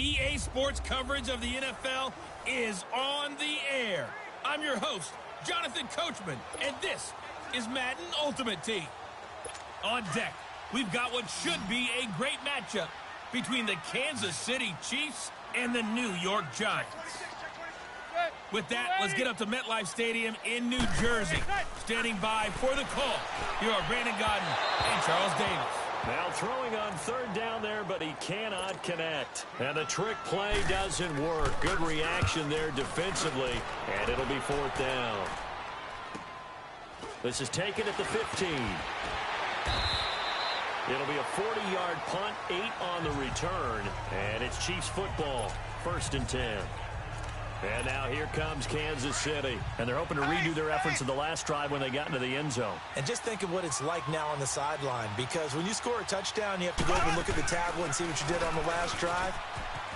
EA Sports coverage of the NFL is on the air. I'm your host, Jonathan Coachman, and this is Madden Ultimate Team. On deck, we've got what should be a great matchup between the Kansas City Chiefs and the New York Giants. With that, let's get up to MetLife Stadium in New Jersey. Standing by for the call, here are Brandon Godden and Charles Davis. Now throwing on third down there, but he cannot connect. And the trick play doesn't work. Good reaction there defensively, and it'll be fourth down. This is taken at the 15. It'll be a 40-yard punt, 8 on the return, and it's Chiefs football, 1st and 10. And now here comes Kansas City. And they're hoping to redo their efforts in the last drive when they got into the end zone. And just think of what it's like now on the sideline, because when you score a touchdown, you have to go over and look at the tablet and see what you did on the last drive.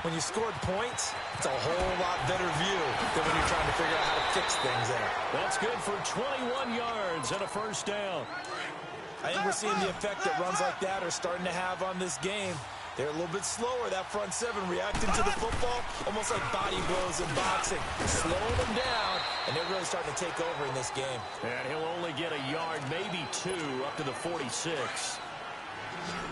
When you scored points, it's a whole lot better view than when you're trying to figure out how to fix things there. That's good for 21 yards and a 1st down. I think we're seeing the effect that runs like that are starting to have on this game. They're a little bit slower, that front seven, reacting to the football, almost like body blows in boxing. Slowing them down, and they're really starting to take over in this game. And he'll only get a yard, maybe 2, up to the 46.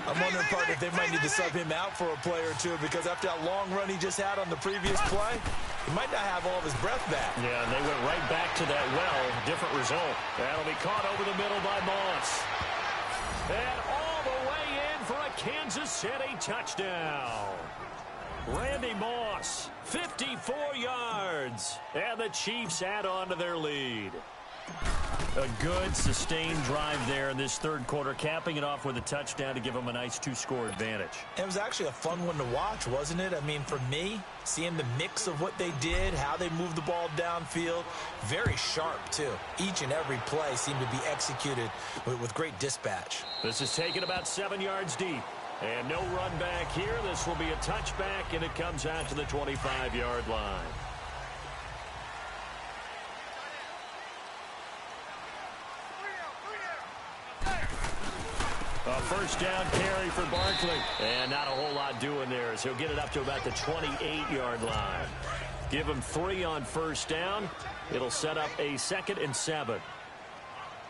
I'm wondering, partner, if they might need to sub him out for a play or two, because after that long run he just had on the previous play, he might not have all of his breath back. Yeah, and they went right back to that well. Different result. That'll be caught over the middle by Moss. And all the way in for a Kansas City touchdown. Randy Moss, 54 yards. And the Chiefs add on to their lead. A good, sustained drive there in this third quarter, capping it off with a touchdown to give them a nice 2-score advantage. It was actually a fun one to watch, wasn't it? I mean, for me, seeing the mix of what they did, how they moved the ball downfield, very sharp, too. Each and every play seemed to be executed with great dispatch. This is taken about 7 yards deep. And no run back here. This will be a touchback, and it comes out to the 25-yard line. A 1st down carry for Barkley. And not a whole lot doing there as he'll get it up to about the 28-yard line. Give him 3 on 1st down. It'll set up a 2nd and 7.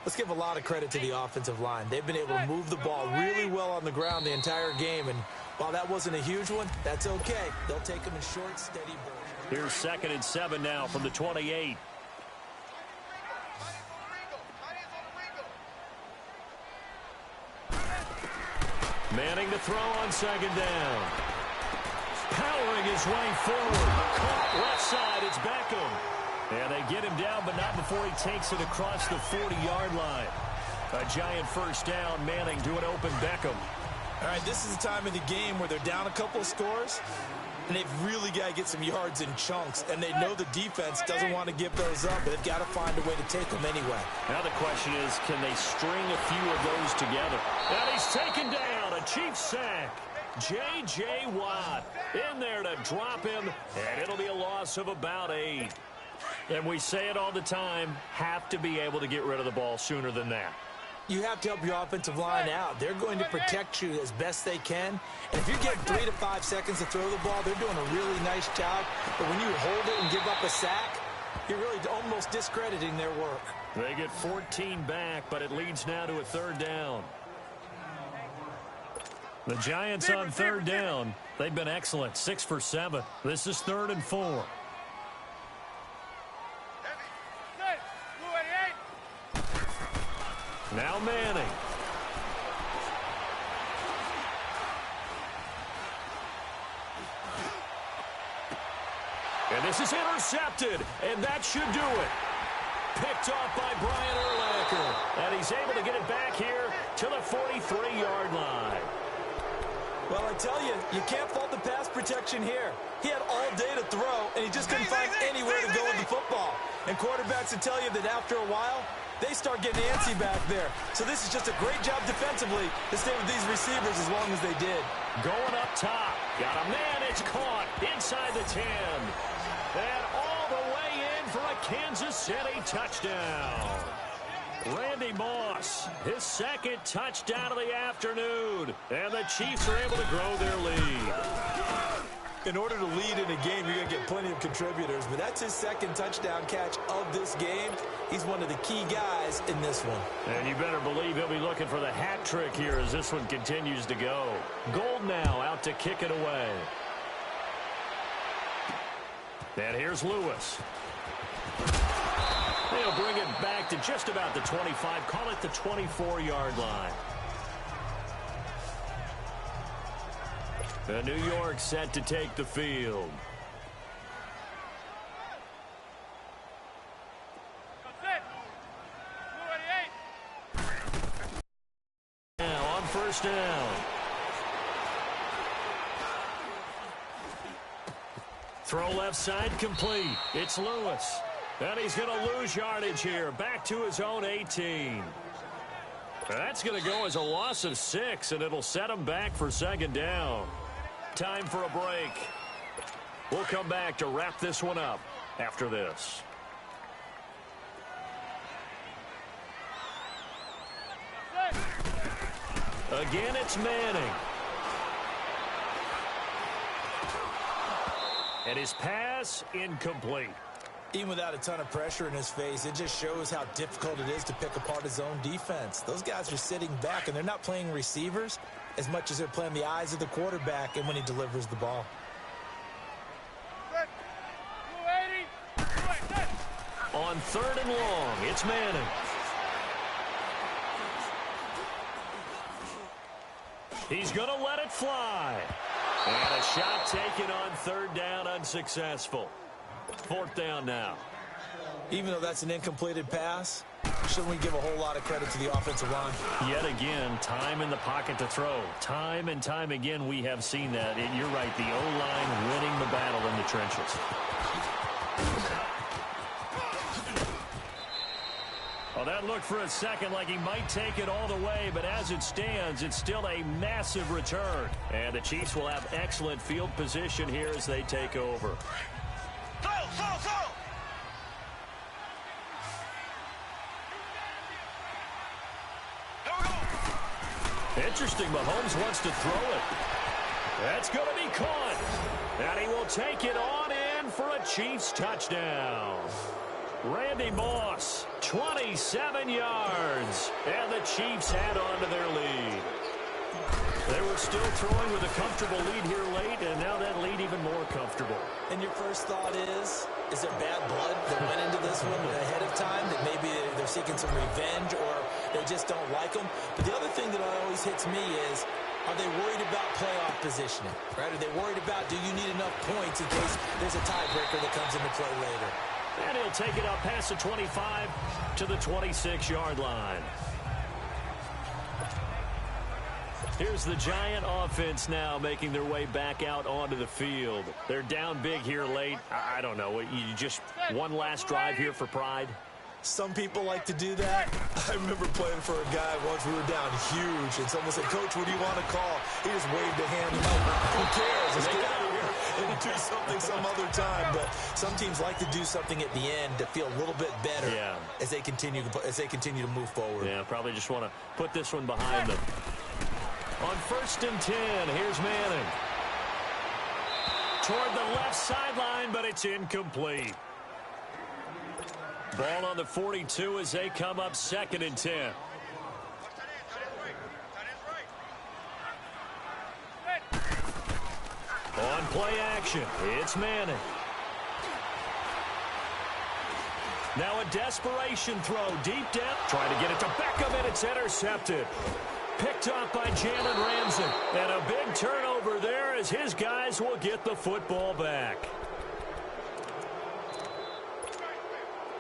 Let's give a lot of credit to the offensive line. They've been able to move the ball really well on the ground the entire game. And while that wasn't a huge one, that's okay. They'll take them in short, steady bursts. Here's 2nd and 7 now from the 28. Manning to throw on 2nd down. Powering his way forward. Caught left side. It's Beckham. And they get him down, but not before he takes it across the 40-yard line. A giant 1st down. Manning to an open Beckham. All right, this is the time of the game where they're down a couple of scores, and they've really got to get some yards in chunks, and they know the defense doesn't want to give those up, but they've got to find a way to take them anyway. Now the question is, can they string a few of those together? And he's taken down. A Chiefs sack. J.J. Watt in there to drop him, and it'll be a loss of about 8. And we say it all the time, have to be able to get rid of the ball sooner than that. You have to help your offensive line out. They're going to protect you as best they can. And if you get 3 to 5 seconds to throw the ball, they're doing a really nice job. But when you hold it and give up a sack, you're really almost discrediting their work. They get 14 back, but it leads now to a 3rd down. The Giants on 3rd down. They've been excellent, 6 for 7. This is 3rd and 4. Now Manning. And this is intercepted, and that should do it. Picked off by Brian Urlacher. And he's able to get it back here to the 43-yard line. Well, I tell you, you can't fault the pass protection here. He had all day to throw, and he just couldn't find anywhere to go with the football. And quarterbacks will tell you that after a while, they start getting antsy back there. So this is just a great job defensively to stay with these receivers as long as they did. Going up top. Got a man. It's caught inside the 10. And all the way in for a Kansas City touchdown. Randy Moss, his 2nd touchdown of the afternoon. And the Chiefs are able to grow their lead. In order to lead in a game, you're going to get plenty of contributors, but that's his second touchdown catch of this game. He's one of the key guys in this one. And you better believe he'll be looking for the hat trick here as this one continues to go. Gold now out to kick it away. And here's Lewis. They'll bring it back to just about the 25. Call it the 24-yard line. The New York set to take the field. Now on first down. Throw left side complete. It's Lewis. And he's going to lose yardage here. Back to his own 18. That's going to go as a loss of 6, and it'll set him back for second down. Time for a break. We'll come back to wrap this one up after this. Again, it's Manning. And his pass incomplete. Even without a ton of pressure in his face, it just shows how difficult it is to pick apart his own defense. Those guys are sitting back, and they're not playing receivers as much as they're playing the eyes of the quarterback and when he delivers the ball. On third and long, it's Manning. He's going to let it fly. And a shot taken on third down, unsuccessful. Fourth down now. Even though that's an incompleted pass, shouldn't we give a whole lot of credit to the offensive line? Yet again, time in the pocket to throw. Time and time again, we have seen that. And you're right, the O-line winning the battle in the trenches. Well, that looked for a second like he might take it all the way, but as it stands, it's still a massive return. And the Chiefs will have excellent field position here as they take over. Interesting, Mahomes wants to throw it. That's going to be caught. And he will take it on in for a Chiefs touchdown. Randy Moss, 27 yards. And the Chiefs add on to their lead. They were still throwing with a comfortable lead here late, and now that lead even more comfortable. And your first thought is there bad blood that went into this one ahead of time, that maybe they're seeking some revenge or they just don't like them? But the other thing that always hits me is, are they worried about playoff positioning? Right? Are they worried about, do you need enough points in case there's a tiebreaker that comes into play later? And he'll take it up past the 25 to the 26-yard line. Here's the Giant offense now making their way back out onto the field. They're down big here late. I don't know. You just one last drive here for pride? Some people like to do that. I remember playing for a guy once. We were down huge, and someone said, "Coach, what do you want to call?" He just waved a hand. Who cares? Let's get out of here and do something some other time. But some teams like to do something at the end to feel a little bit better as they continue to move forward. Yeah, probably just want to put this one behind them. On first and 10, here's Manning. Toward the left sideline, but it's incomplete. Ball on the 42 as they come up second and 10. On play action, it's Manning. Now a desperation throw, deep depth. Trying to get it to Beckham, and it's intercepted. Picked up by Jalen Ramsey. And a big turnover there as his guys will get the football back.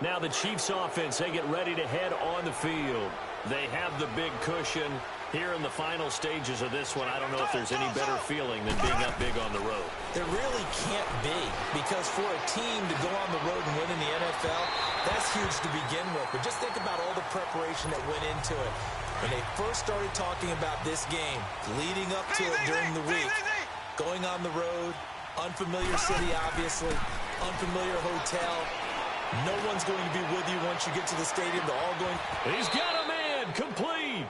Now the Chiefs offense, they get ready to head on the field. They have the big cushion here in the final stages of this one. I don't know if there's any better feeling than being up big on the road. There really can't be, because for a team to go on the road and win in the NFL, that's huge to begin with. But just think about all the preparation that went into it. When they first started talking about this game, leading up to it during the week, going on the road, unfamiliar city, obviously, unfamiliar hotel. No one's going to be with you once you get to the stadium. They're all going. He's got a man, complete.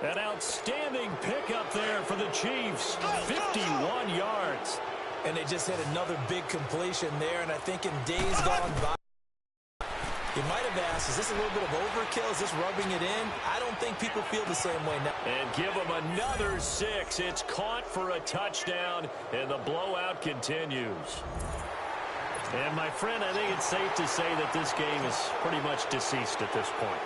An outstanding pickup there for the Chiefs, 51 yards. and they just hit another big completion there. And I think in days gone by, you might have asked, is this a little bit of overkill? Is this rubbing it in? I don't think people feel the same way now. And give them another 6. It's caught for a touchdown, and the blowout continues. And, my friend, I think it's safe to say that this game is pretty much deceased at this point.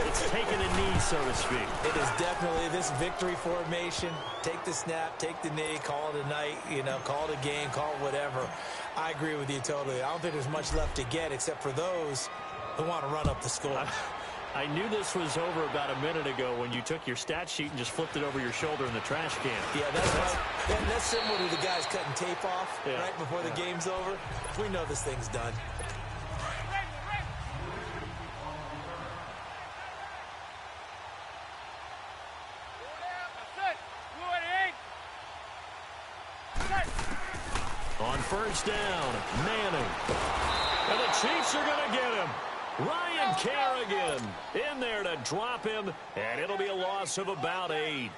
It's taken a knee, so to speak. It is definitely this victory formation. Take the snap, take the knee, call it a night, call it a game, call it whatever. I agree with you totally. I don't think there's much left to get except for those who want to run up the score. I knew this was over about a minute ago when you took your stat sheet and just flipped it over your shoulder in the trash can. Yeah, that's right. And that's similar to the guys cutting tape off right before the game's over. We know this thing's done. On first down, Manning. And the Chiefs are going to get him. Ryan Kerrigan in there to drop him, and it'll be a loss of about 8.